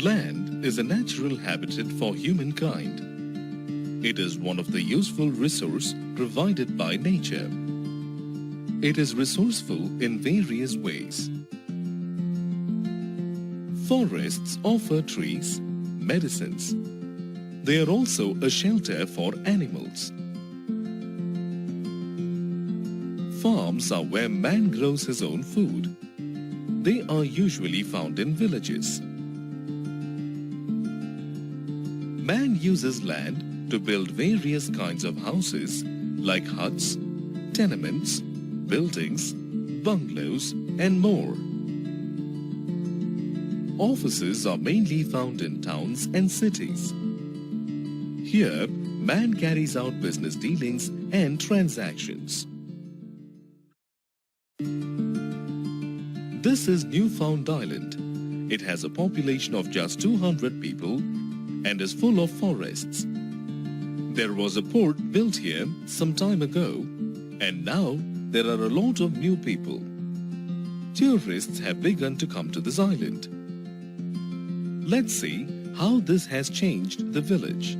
Land is a natural habitat for humankind. It is one of the useful resources provided by nature. It is resourceful in various ways. Forests offer trees, medicines. They are also a shelter for animals. Farms are where man grows his own food. They are usually found in villages. Man uses land to build various kinds of houses like huts, tenements, buildings, bungalows, and more. Offices are mainly found in towns and cities. Here, man carries out business dealings and transactions. This is Newfound Island. It has a population of just 200 people and is full of forests. There was a port built here some time ago, and now there are a lot of new people. Tourists have begun to come to this island. Let's see how this has changed the village.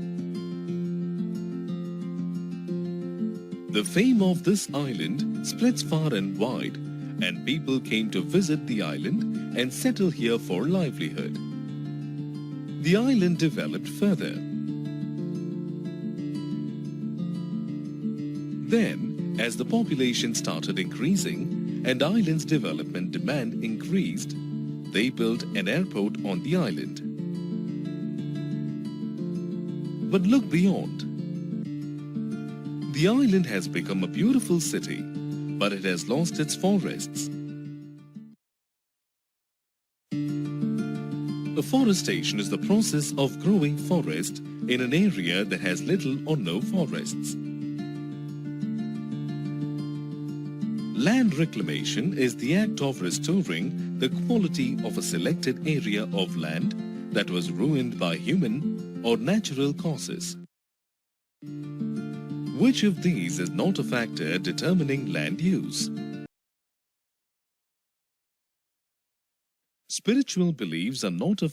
The fame of this island spreads far and wide, and people came to visit the island and settle here for livelihood. The island developed further. Then, as the population started increasing and island's development demand increased, they built an airport on the island. But look beyond. The island has become a beautiful city, but it has lost its forests. Afforestation is the process of growing forest in an area that has little or no forests. Land reclamation is the act of restoring the quality of a selected area of land that was ruined by human or natural causes. Which of these is not a factor determining land use? Spiritual beliefs are not a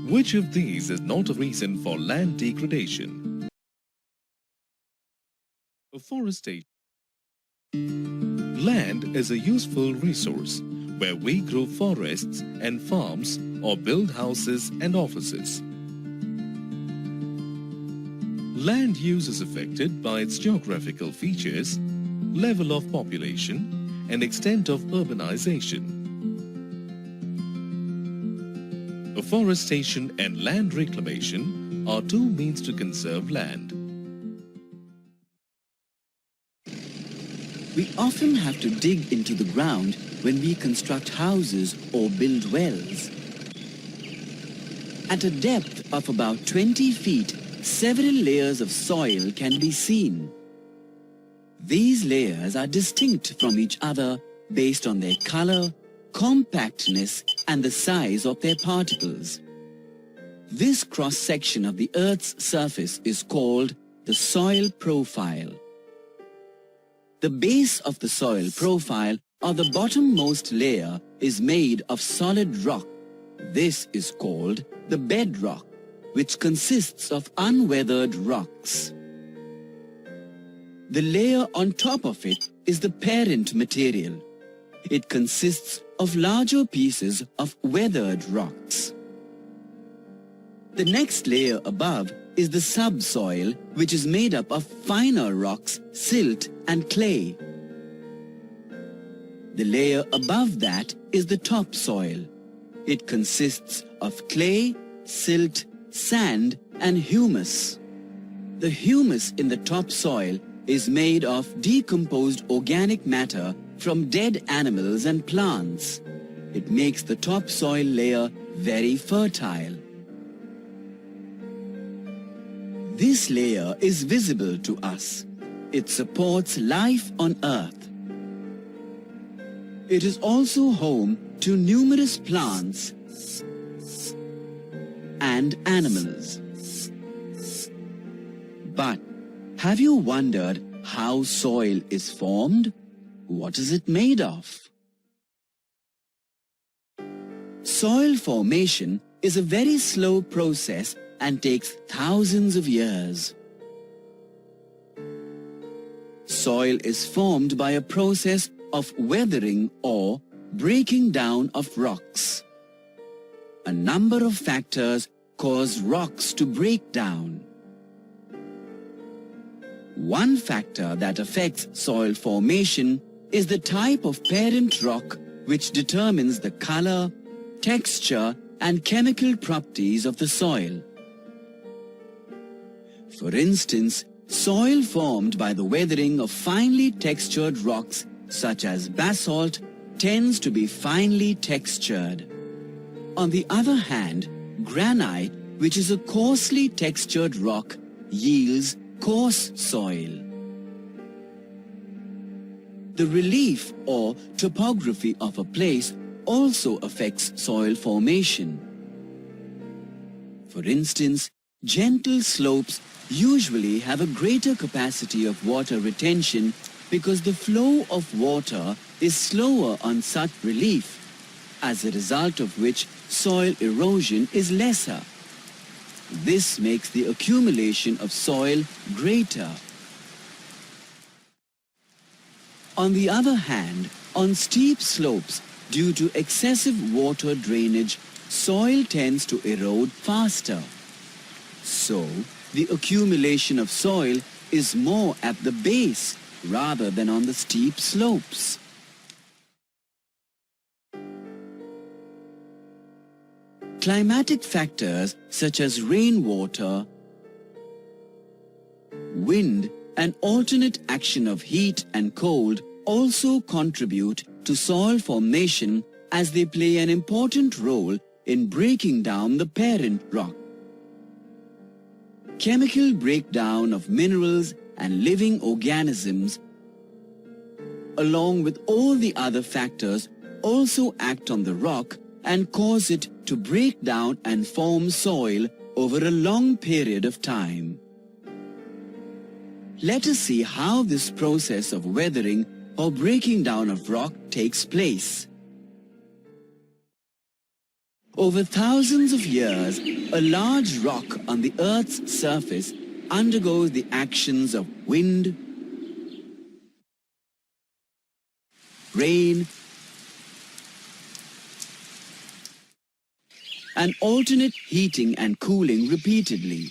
Which of these is not a reason for land degradation? Afforestation. Land is a useful resource where we grow forests and farms or build houses and offices. Land use is affected by its geographical features, level of population, and extent of urbanization. Afforestation and land reclamation are two means to conserve land. We often have to dig into the ground when we construct houses or build wells. At a depth of about 20 feet, several layers of soil can be seen. These layers are distinct from each other based on their color, compactness, and the size of their particles. This cross-section of the Earth's surface is called the soil profile. The base of the soil profile, or the bottommost layer, is made of solid rock. This is called the bedrock, which consists of unweathered rocks. The layer on top of it is the parent material. It consists of larger pieces of weathered rocks. The next layer above is the subsoil, which is made up of finer rocks, silt, and clay. The layer above that is the topsoil. It consists of clay, silt, sand, and humus. The humus in the topsoil is made of decomposed organic matter from dead animals and plants. It makes the topsoil layer very fertile. This layer is visible to us. It supports life on Earth. It is also home to numerous plants and animals. But have you wondered how soil is formed? What is it made of? Soil formation is a very slow process and takes thousands of years. Soil is formed by a process of weathering or breaking down of rocks. A number of factors cause rocks to break down. One factor that affects soil formation is the type of parent rock, which determines the color, texture, and chemical properties of the soil. For instance, soil formed by the weathering of finely textured rocks such as basalt tends to be finely textured. On the other hand, granite, which is a coarsely textured rock, yields coarse soil. The relief or topography of a place also affects soil formation. For instance, gentle slopes usually have a greater capacity of water retention because the flow of water is slower on such relief, as a result of which soil erosion is lesser. This makes the accumulation of soil greater. On the other hand, on steep slopes, due to excessive water drainage, soil tends to erode faster. So, the accumulation of soil is more at the base rather than on the steep slopes. Climatic factors such as rainwater, wind, and alternate action of heat and cold also contribute to soil formation, as they play an important role in breaking down the parent rock. Chemical breakdown of minerals and living organisms, along with all the other factors, also act on the rock and cause it to break down and form soil over a long period of time. Let us see how this process of weathering or breaking down of rock takes place. Over thousands of years, a large rock on the Earth's surface undergoes the actions of wind, rain, and alternate heating and cooling repeatedly.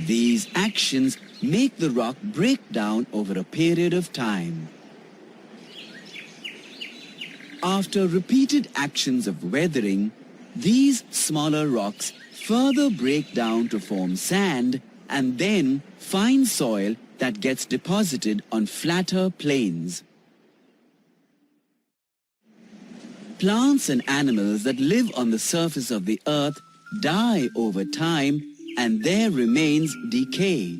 These actions make the rock break down over a period of time. After repeated actions of weathering, these smaller rocks further break down to form sand and then fine soil that gets deposited on flatter plains. Plants and animals that live on the surface of the earth die over time and their remains decay.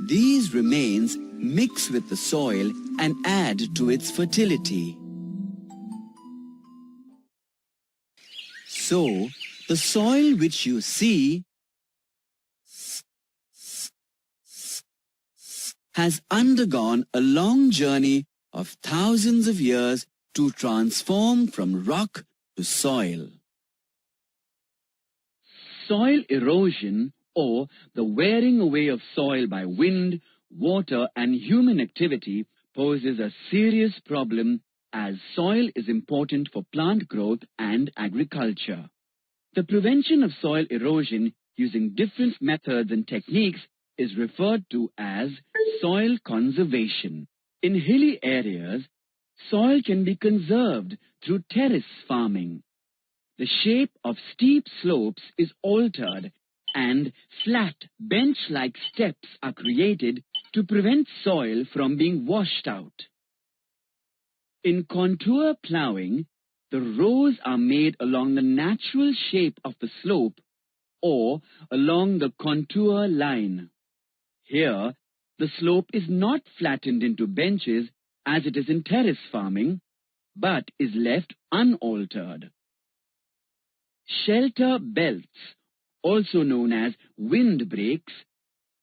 These remains mix with the soil and add to its fertility. So, the soil which you see has undergone a long journey of thousands of years to transform from rock to soil. Soil erosion, or the wearing away of soil by wind, water, and human activity, poses a serious problem, as soil is important for plant growth and agriculture. The prevention of soil erosion using different methods and techniques is referred to as soil conservation. In hilly areas, soil can be conserved through terrace farming. The shape of steep slopes is altered and flat bench-like steps are created to prevent soil from being washed out. In contour plowing, the rows are made along the natural shape of the slope or along the contour line. Here, the slope is not flattened into benches as it is in terrace farming, but is left unaltered. Shelter belts, also known as windbreaks,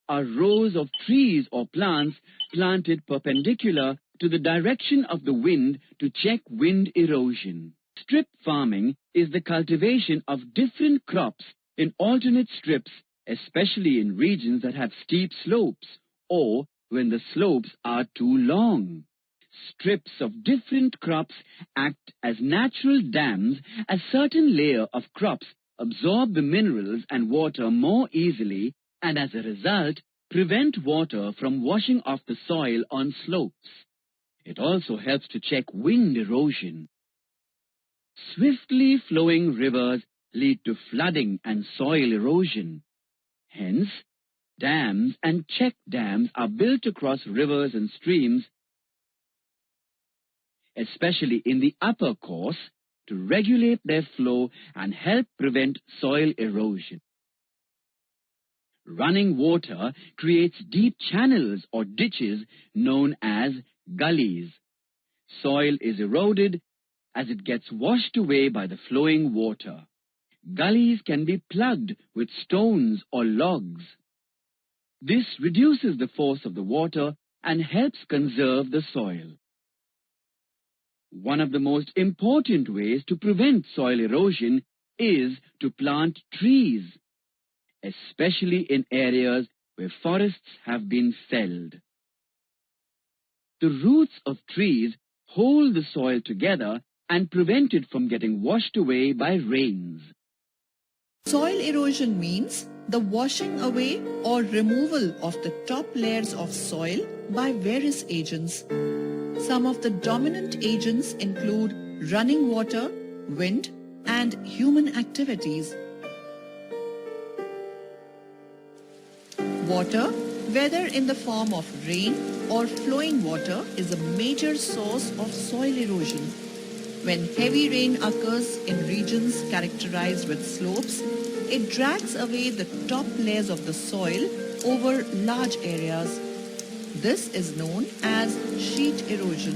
are rows of trees or plants planted perpendicular to the direction of the wind to check wind erosion. Strip farming is the cultivation of different crops in alternate strips, especially in regions that have steep slopes or when the slopes are too long. Strips of different crops act as natural dams. A certain layer of crops absorb the minerals and water more easily and as a result prevent water from washing off the soil on slopes. It also helps to check wind erosion. Swiftly flowing rivers lead to flooding and soil erosion. Hence, dams and check dams are built across rivers and streams, especially in the upper course, to regulate their flow and help prevent soil erosion. Running water creates deep channels or ditches known as gullies. Soil is eroded as it gets washed away by the flowing water. Gullies can be plugged with stones or logs. This reduces the force of the water and helps conserve the soil. One of the most important ways to prevent soil erosion is to plant trees, especially in areas where forests have been felled. The roots of trees hold the soil together and prevent it from getting washed away by rains. Soil erosion means the washing away or removal of the top layers of soil by various agents. Some of the dominant agents include running water, wind, and human activities. Water, whether in the form of rain or flowing water, is a major source of soil erosion. When heavy rain occurs in regions characterized with slopes, it drags away the top layers of the soil over large areas. This is known as sheet erosion.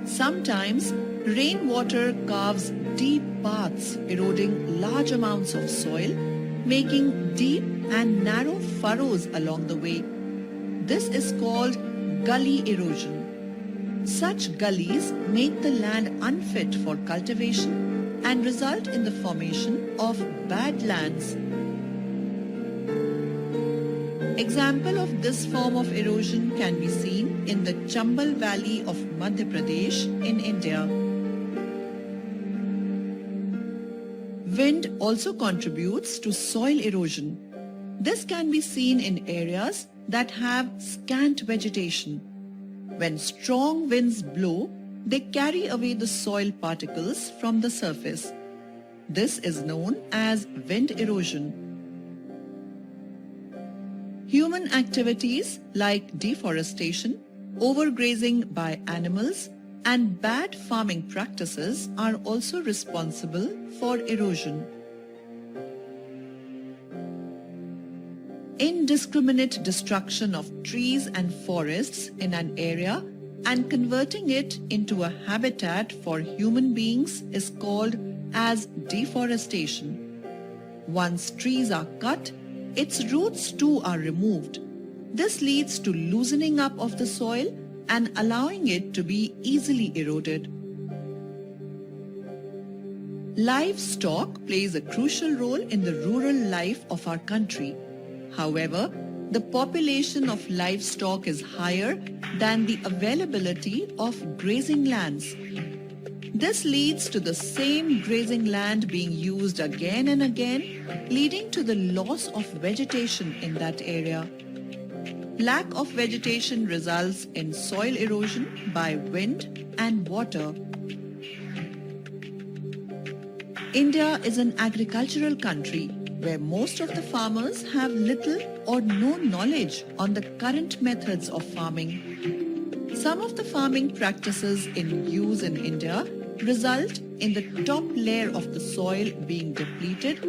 Sometimes rainwater carves deep paths, eroding large amounts of soil, making deep and narrow furrows along the way. This is called gully erosion. Such gullies make the land unfit for cultivation and result in the formation of bad lands. Example of this form of erosion can be seen in the Chambal Valley of Madhya Pradesh in India. Wind also contributes to soil erosion. This can be seen in areas that have scant vegetation. When strong winds blow, they carry away the soil particles from the surface. This is known as wind erosion. Human activities like deforestation, overgrazing by animals, and bad farming practices are also responsible for erosion. Indiscriminate destruction of trees and forests in an area and converting it into a habitat for human beings is called as deforestation. Once trees are cut, its roots too are removed. This leads to loosening up of the soil and allowing it to be easily eroded. Livestock plays a crucial role in the rural life of our country. However, the population of livestock is higher than the availability of grazing lands. This leads to the same grazing land being used again and again, leading to the loss of vegetation in that area. Lack of vegetation results in soil erosion by wind and water. India is an agricultural country where most of the farmers have little or no knowledge on the current methods of farming. Some of the farming practices in use in India result in the top layer of the soil being depleted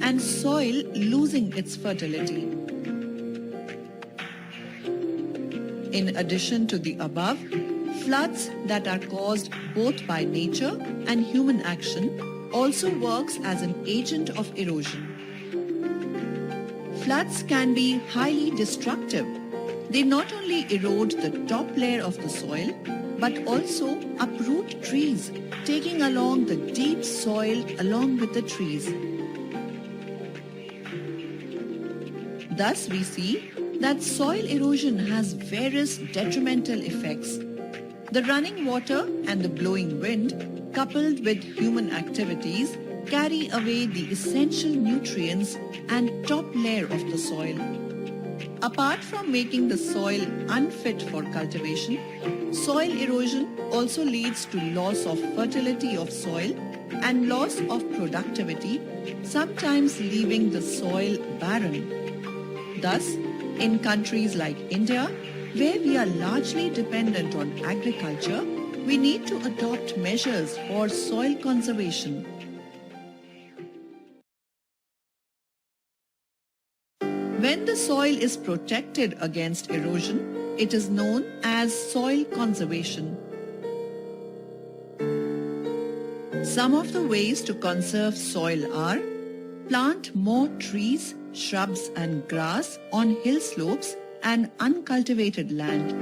and soil losing its fertility. In addition to the above, floods that are caused both by nature and human action also works as an agent of erosion. Floods can be highly destructive. They not only erode the top layer of the soil, but also uproot trees, taking along the deep soil along with the trees. Thus we see that soil erosion has various detrimental effects. The running water and the blowing wind, coupled with human activities, carry away the essential nutrients and top layer of the soil. Apart from making the soil unfit for cultivation, soil erosion also leads to loss of fertility of soil and loss of productivity, sometimes leaving the soil barren. Thus, in countries like India, where we are largely dependent on agriculture, we need to adopt measures for soil conservation. When the soil is protected against erosion, it is known as soil conservation. Some of the ways to conserve soil are: plant more trees, shrubs and grass on hill slopes and uncultivated land.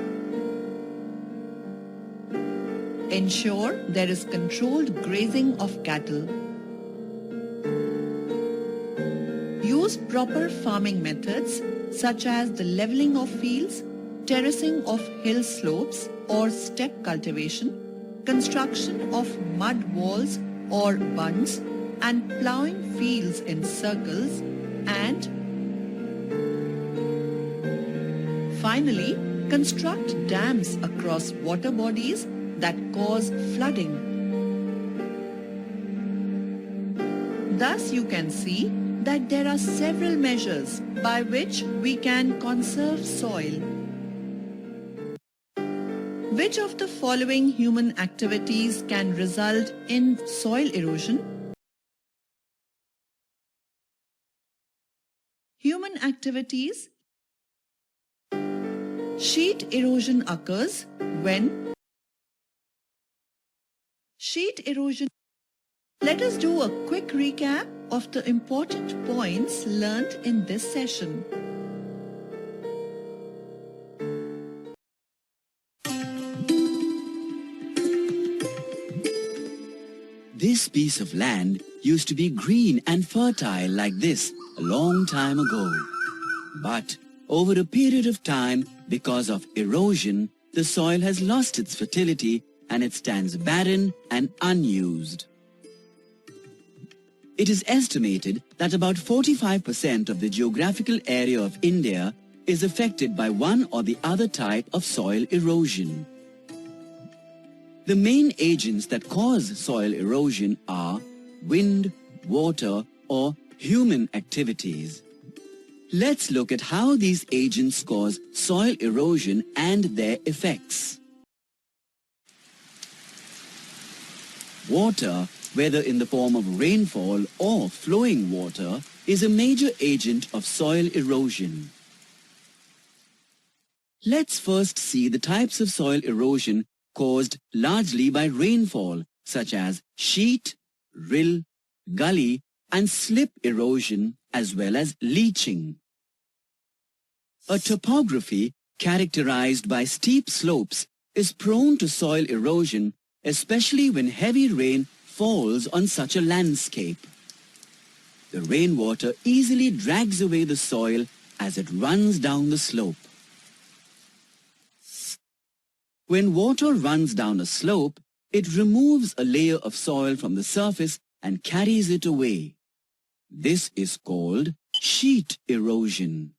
Ensure there is controlled grazing of cattle. Use proper farming methods such as the leveling of fields, terracing of hill slopes or step cultivation, construction of mud walls or bunds, and plowing fields in circles, and finally, construct dams across water bodies that cause flooding. Thus you can see that there are several measures by which we can conserve soil. Which of the following human activities can result in soil erosion? Human activities. Sheet erosion occurs when sheet erosion. Let us do a quick recap of the important points learnt in this session. This piece of land used to be green and fertile like this a long time ago. But over a period of time, because of erosion, the soil has lost its fertility and it stands barren and unused. It is estimated that about 45% of the geographical area of India is affected by one or the other type of soil erosion. The main agents that cause soil erosion are wind, water, or human activities. Let's look at how these agents cause soil erosion and their effects. Water, whether in the form of rainfall or flowing water, is a major agent of soil erosion. Let's first see the types of soil erosion caused largely by rainfall, such as sheet, rill, gully, and slip erosion, as well as leaching. A topography characterized by steep slopes is prone to soil erosion, especially when heavy rain falls on such a landscape. The rainwater easily drags away the soil as it runs down the slope. When water runs down a slope, it removes a layer of soil from the surface and carries it away. This is called sheet erosion.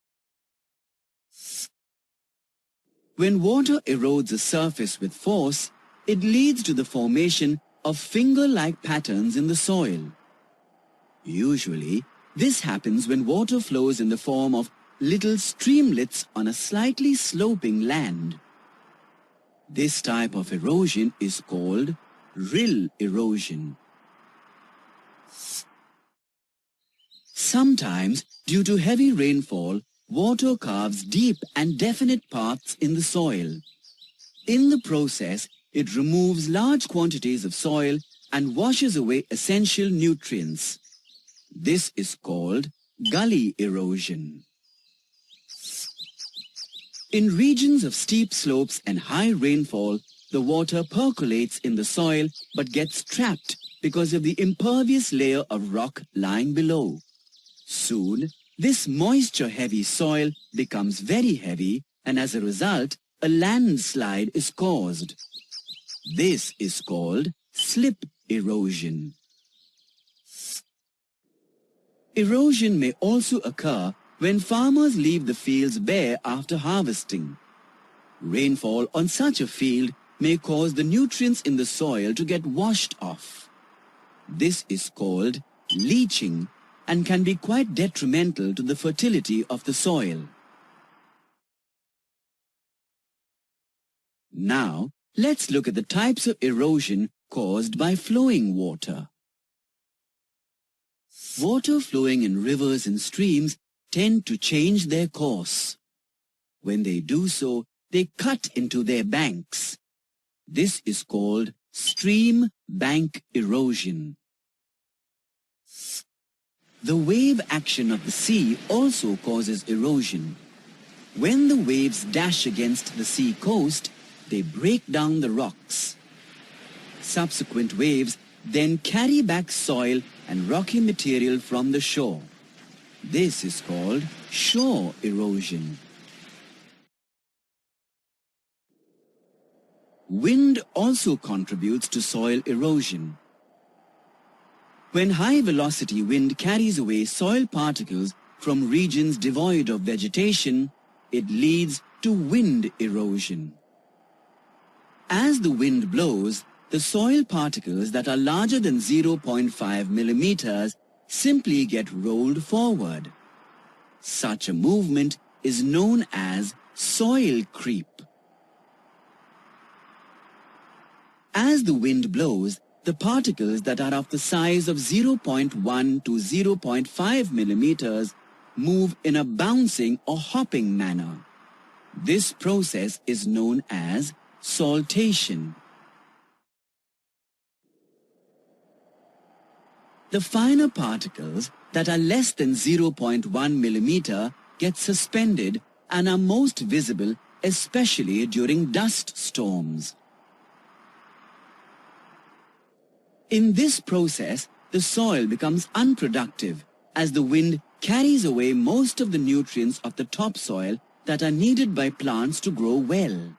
When water erodes a surface with force, it leads to the formation of finger-like patterns in the soil. Usually, this happens when water flows in the form of little streamlets on a slightly sloping land. This type of erosion is called rill erosion. Sometimes, due to heavy rainfall, water carves deep and definite paths in the soil. In the process, it removes large quantities of soil and washes away essential nutrients. This is called gully erosion. In regions of steep slopes and high rainfall, the water percolates in the soil but gets trapped because of the impervious layer of rock lying below. Soon, this moisture-heavy soil becomes very heavy, and as a result, a landslide is caused. This is called slip erosion. Erosion may also occur when farmers leave the fields bare after harvesting. Rainfall on such a field may cause the nutrients in the soil to get washed off. This is called leaching and can be quite detrimental to the fertility of the soil. Now, let's look at the types of erosion caused by flowing water. Water flowing in rivers and streams tend to change their course. When they do so, they cut into their banks. This is called stream bank erosion. The wave action of the sea also causes erosion. When the waves dash against the sea coast, they break down the rocks. Subsequent waves then carry back soil and rocky material from the shore. This is called shore erosion. Wind also contributes to soil erosion. When high-velocity wind carries away soil particles from regions devoid of vegetation, it leads to wind erosion. As the wind blows, the soil particles that are larger than 0.5 millimeters simply get rolled forward. Such a movement is known as soil creep. As the wind blows, the particles that are of the size of 0.1 to 0.5 millimeters move in a bouncing or hopping manner. This process is known as saltation. The finer particles that are less than 0.1 millimeter get suspended and are most visible especially during dust storms. In this process, the soil becomes unproductive as the wind carries away most of the nutrients of the topsoil that are needed by plants to grow well.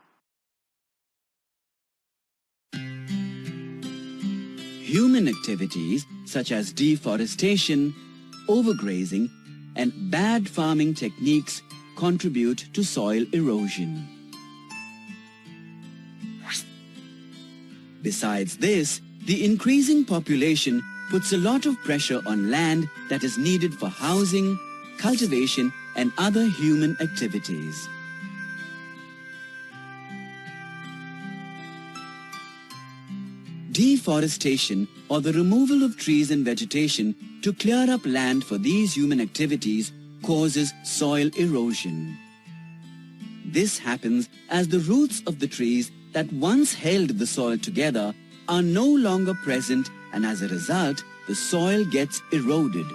Human activities such as deforestation, overgrazing, and bad farming techniques contribute to soil erosion. Besides this, the increasing population puts a lot of pressure on land that is needed for housing, cultivation, and other human activities. Deforestation, or the removal of trees and vegetation to clear up land for these human activities, causes soil erosion. This happens as the roots of the trees that once held the soil together are no longer present, and as a result, the soil gets eroded.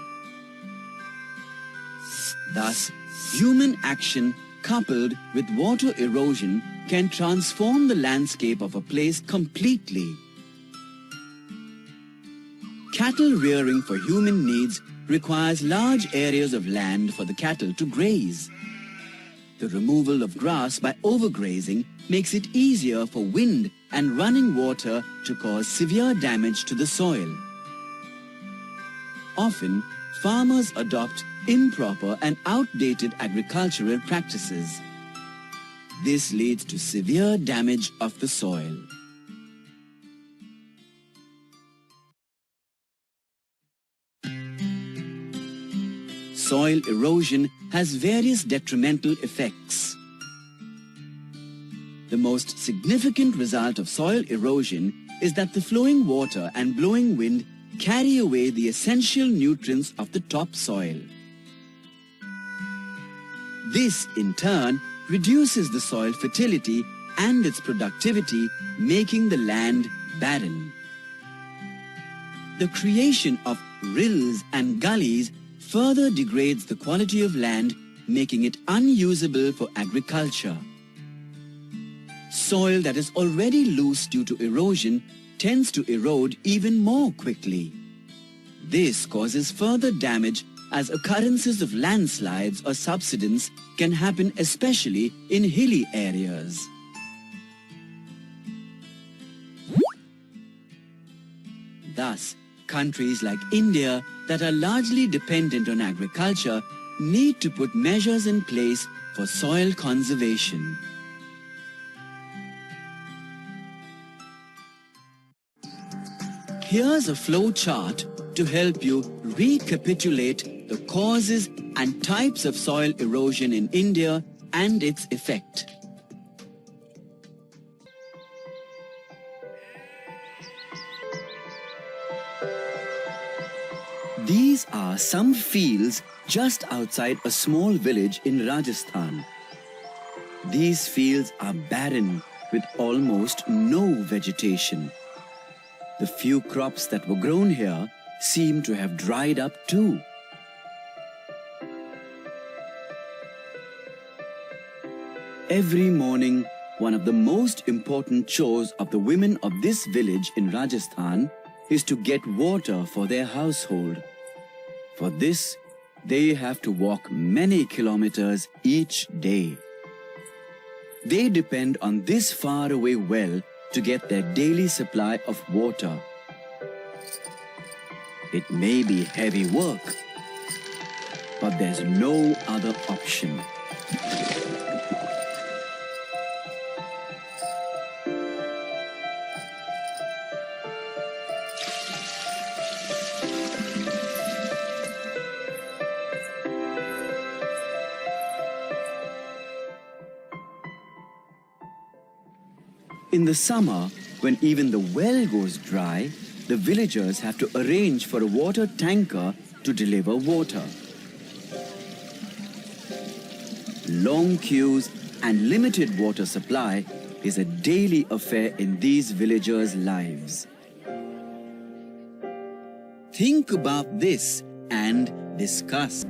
Thus, human action coupled with water erosion can transform the landscape of a place completely. Cattle rearing for human needs requires large areas of land for the cattle to graze. The removal of grass by overgrazing makes it easier for wind and running water to cause severe damage to the soil. Often, farmers adopt improper and outdated agricultural practices. This leads to severe damage of the soil. Soil erosion has various detrimental effects. The most significant result of soil erosion is that the flowing water and blowing wind carry away the essential nutrients of the topsoil. This, in turn, reduces the soil fertility and its productivity, making the land barren. The creation of rills and gullies further degrades the quality of land making it unusable for agriculture. Soil that is already loose due to erosion tends to erode even more quickly. This causes further damage as occurrences of landslides or subsidence can happen especially in hilly areas. Thus, countries like India that are largely dependent on agriculture need to put measures in place for soil conservation. Here's a flow chart to help you recapitulate the causes and types of soil erosion in India and its effect. These are some fields just outside a small village in Rajasthan. These fields are barren with almost no vegetation. The few crops that were grown here seem to have dried up too. Every morning, one of the most important chores of the women of this village in Rajasthan is to get water for their household. For this, they have to walk many kilometers each day. They depend on this faraway well to get their daily supply of water. It may be heavy work, but there's no other option. In the summer, when even the well goes dry, the villagers have to arrange for a water tanker to deliver water. Long queues and limited water supply is a daily affair in these villagers' lives. Think about this and discuss.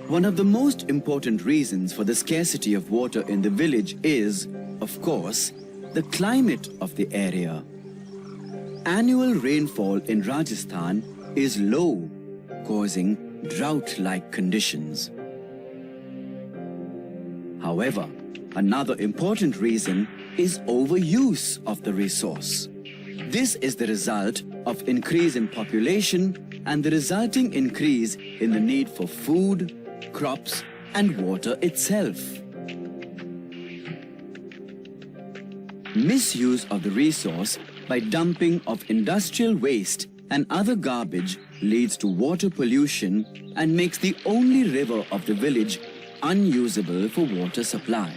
One of the most important reasons for the scarcity of water in the village is, of course, the climate of the area. Annual rainfall in Rajasthan is low, causing drought-like conditions. However, another important reason is overuse of the resource. This is the result of increase in population and the resulting increase in the need for food, crops, and water itself. Misuse of the resource by dumping of industrial waste and other garbage leads to water pollution and makes the only river of the village unusable for water supply.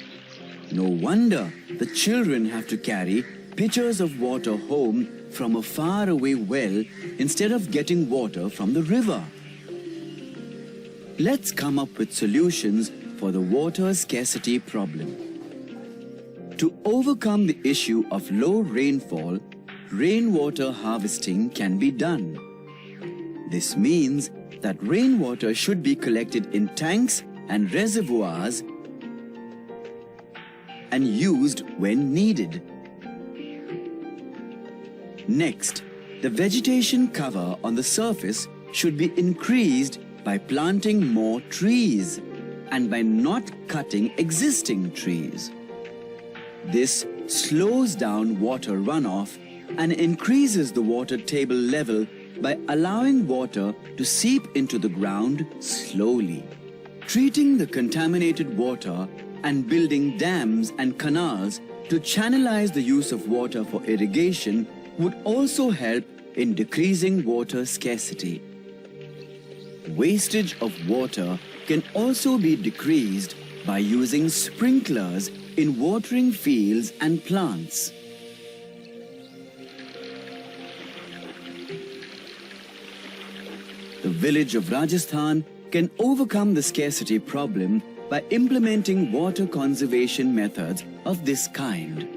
No wonder the children have to carry pitchers of water home from a faraway well instead of getting water from the river. Let's come up with solutions for the water scarcity problem. To overcome the issue of low rainfall, rainwater harvesting can be done. This means that rainwater should be collected in tanks and reservoirs and used when needed. Next, the vegetation cover on the surface should be increased by planting more trees and by not cutting existing trees. This slows down water runoff and increases the water table level by allowing water to seep into the ground slowly. Treating the contaminated water and building dams and canals to channelize the use of water for irrigation would also help in decreasing water scarcity. Wastage of water can also be decreased by using sprinklers in watering fields and plants. The village of Rajasthan can overcome the scarcity problem by implementing water conservation methods of this kind.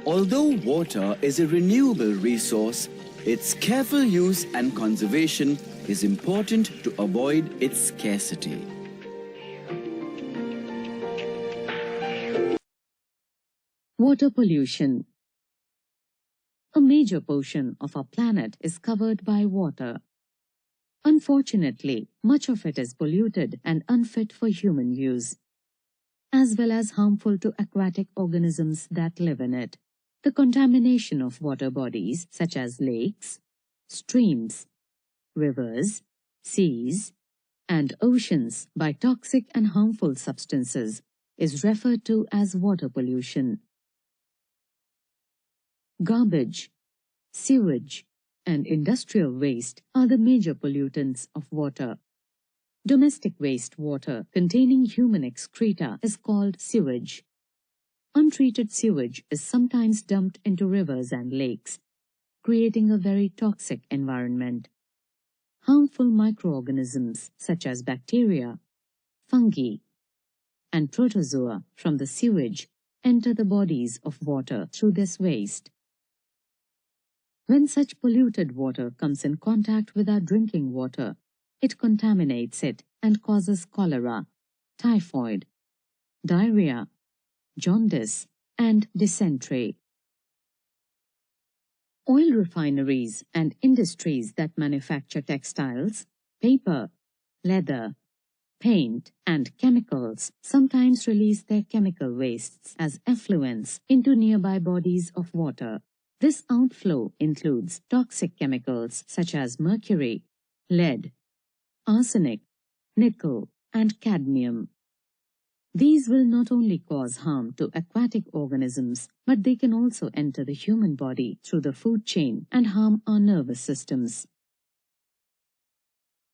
Although water is a renewable resource, Its careful use and conservation is important to avoid its scarcity. Water pollution. A major portion of our planet is covered by water. Unfortunately, much of it is polluted and unfit for human use, as well as harmful to aquatic organisms that live in it. The contamination of water bodies such as lakes, streams, rivers, seas, and oceans by toxic and harmful substances is referred to as water pollution. Garbage, sewage, and industrial waste are the major pollutants of water. Domestic waste water containing human excreta is called sewage. Untreated sewage is sometimes dumped into rivers and lakes, creating a very toxic environment. Harmful microorganisms such as bacteria, fungi, and protozoa from the sewage enter the bodies of water through this waste. When such polluted water comes in contact with our drinking water, it contaminates it and causes cholera, typhoid, diarrhea, jaundice, and dysentery. Oil refineries and industries that manufacture textiles, paper, leather, paint, and chemicals sometimes release their chemical wastes as effluents into nearby bodies of water. This outflow includes toxic chemicals such as mercury, lead, arsenic, nickel, and cadmium. These will not only cause harm to aquatic organisms, but they can also enter the human body through the food chain and harm our nervous systems.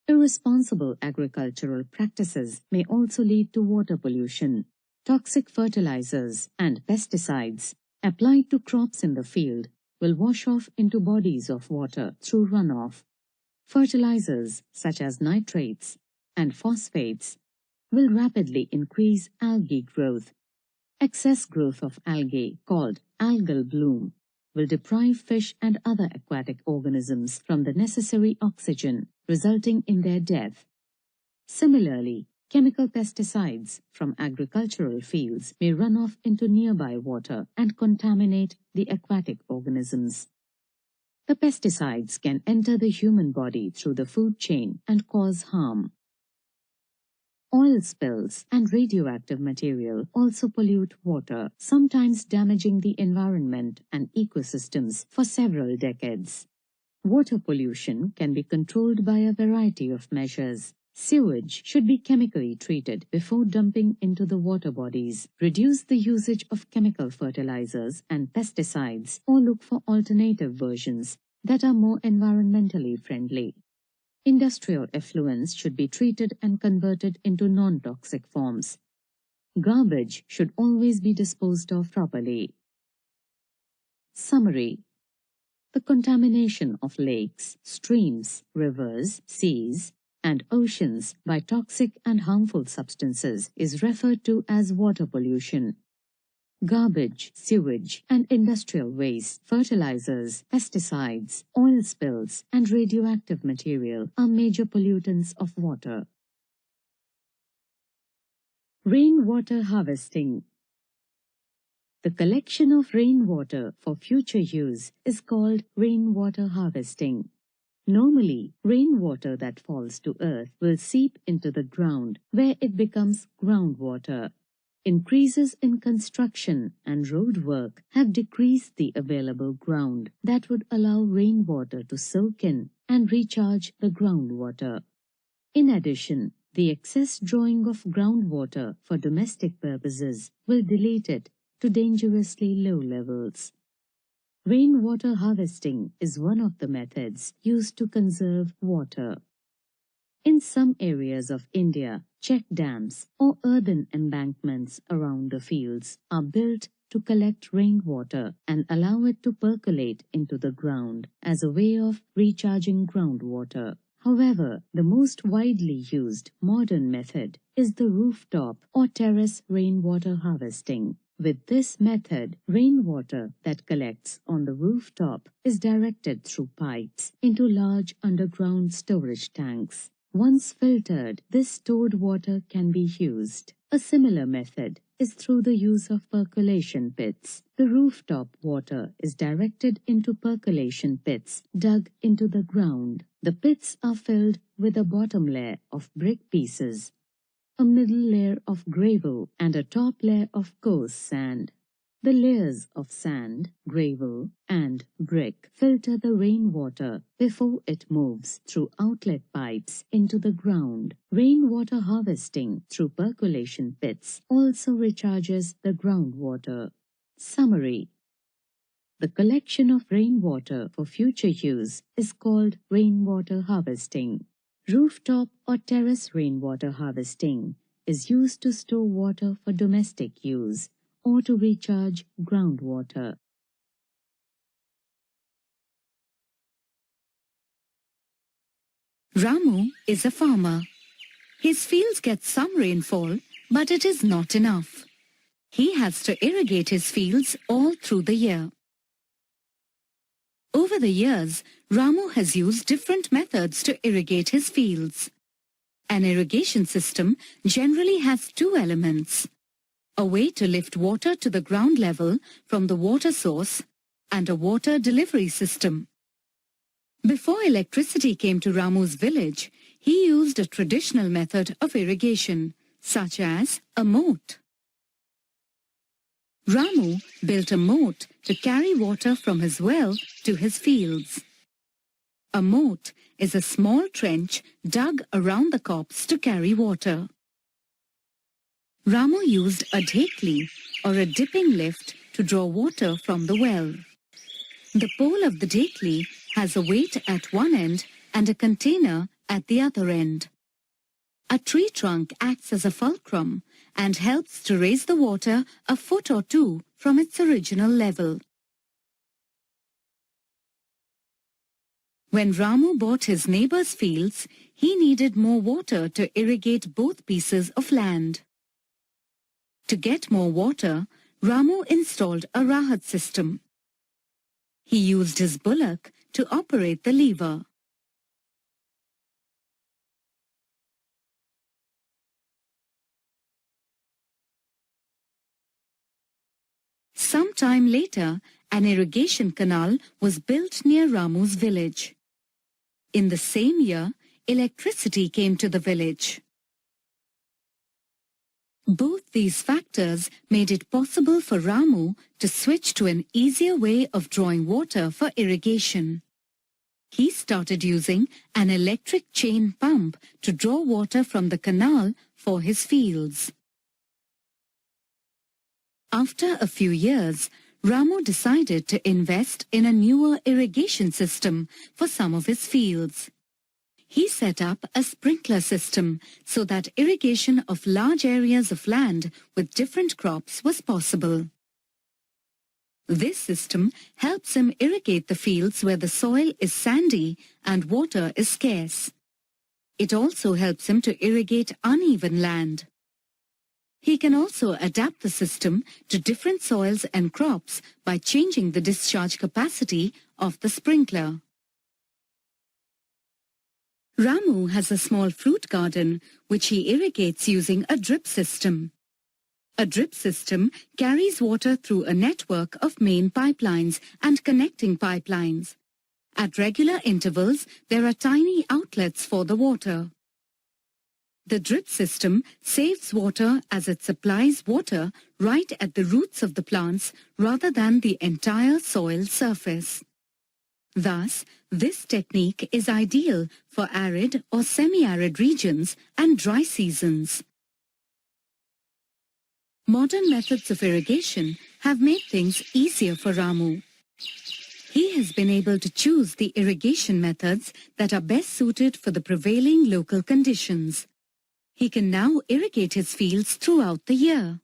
Irresponsible agricultural practices may also lead to water pollution. Toxic fertilizers and pesticides applied to crops in the field will wash off into bodies of water through runoff. Fertilizers such as nitrates and phosphates will rapidly increase algae growth. Excess growth of algae, called algal bloom, will deprive fish and other aquatic organisms from the necessary oxygen, resulting in their death. Similarly, chemical pesticides from agricultural fields may run off into nearby water and contaminate the aquatic organisms. The pesticides can enter the human body through the food chain and cause harm. Oil spills and radioactive material also pollute water, sometimes damaging the environment and ecosystems for several decades. Water pollution can be controlled by a variety of measures. Sewage should be chemically treated before dumping into the water bodies. Reduce the usage of chemical fertilizers and pesticides, or look for alternative versions that are more environmentally friendly. Industrial effluents should be treated and converted into non-toxic forms. Garbage should always be disposed of properly. Summary: the contamination of lakes, streams, rivers, seas, and oceans by toxic and harmful substances is referred to as water pollution. Garbage, sewage, and industrial waste, fertilizers, pesticides, oil spills, and radioactive material are major pollutants of water. Rainwater harvesting. The collection of rainwater for future use is called rainwater harvesting. Normally, rainwater that falls to earth will seep into the ground, where it becomes groundwater. Increases in construction and road work have decreased the available ground that would allow rainwater to soak in and recharge the groundwater. In addition, the excess drawing of groundwater for domestic purposes will delete it to dangerously low levels. Rainwater harvesting is one of the methods used to conserve water. In some areas of India, check dams or earthen embankments around the fields are built to collect rainwater and allow it to percolate into the ground as a way of recharging groundwater. However, the most widely used modern method is the rooftop or terrace rainwater harvesting, With this method, rainwater that collects on the rooftop is directed through pipes into large underground storage tanks. Once filtered, this stored water can be used. A similar method is through the use of percolation pits. The rooftop water is directed into percolation pits dug into the ground. The pits are filled with a bottom layer of brick pieces, a middle layer of gravel, and a top layer of coarse sand. The layers of sand, gravel, and brick filter the rainwater before it moves through outlet pipes into the ground. Rainwater harvesting through percolation pits also recharges the groundwater. Summary: the collection of rainwater for future use is called rainwater harvesting. Rooftop or terrace rainwater harvesting is used to store water for domestic use or to recharge groundwater. Ramu is a farmer. His fields get some rainfall, but it is not enough. He has to irrigate his fields all through the year. Over the years, Ramu has used different methods to irrigate his fields. An irrigation system generally has two elements: a way to lift water to the ground level from the water source and a water delivery system. Before electricity came to Ramu's village, he used a traditional method of irrigation, such as a moat. Ramu built a moat to carry water from his well to his fields. A moat is a small trench dug around the copse to carry water. Ramu used a dhekli, or a dipping lift, to draw water from the well. The pole of the dhekli has a weight at one end and a container at the other end. A tree trunk acts as a fulcrum and helps to raise the water a foot or two from its original level. When Ramu bought his neighbor's fields, he needed more water to irrigate both pieces of land. To get more water, Ramu installed a Rahat system. He used his bullock to operate the lever. Some time later, an irrigation canal was built near Ramu's village. In the same year, electricity came to the village. Both these factors made it possible for Ramu to switch to an easier way of drawing water for irrigation. He started using an electric chain pump to draw water from the canal for his fields. After a few years, Ramu decided to invest in a newer irrigation system for some of his fields. He set up a sprinkler system so that irrigation of large areas of land with different crops was possible. This system helps him irrigate the fields where the soil is sandy and water is scarce. It also helps him to irrigate uneven land. He can also adapt the system to different soils and crops by changing the discharge capacity of the sprinkler. Ramu has a small fruit garden which he irrigates using a drip system. A drip system carries water through a network of main pipelines and connecting pipelines. At regular intervals, there are tiny outlets for the water. The drip system saves water as it supplies water right at the roots of the plants rather than the entire soil surface. Thus, this technique is ideal for arid or semi-arid regions and dry seasons. Modern methods of irrigation have made things easier for Ramu. He has been able to choose the irrigation methods that are best suited for the prevailing local conditions. He can now irrigate his fields throughout the year.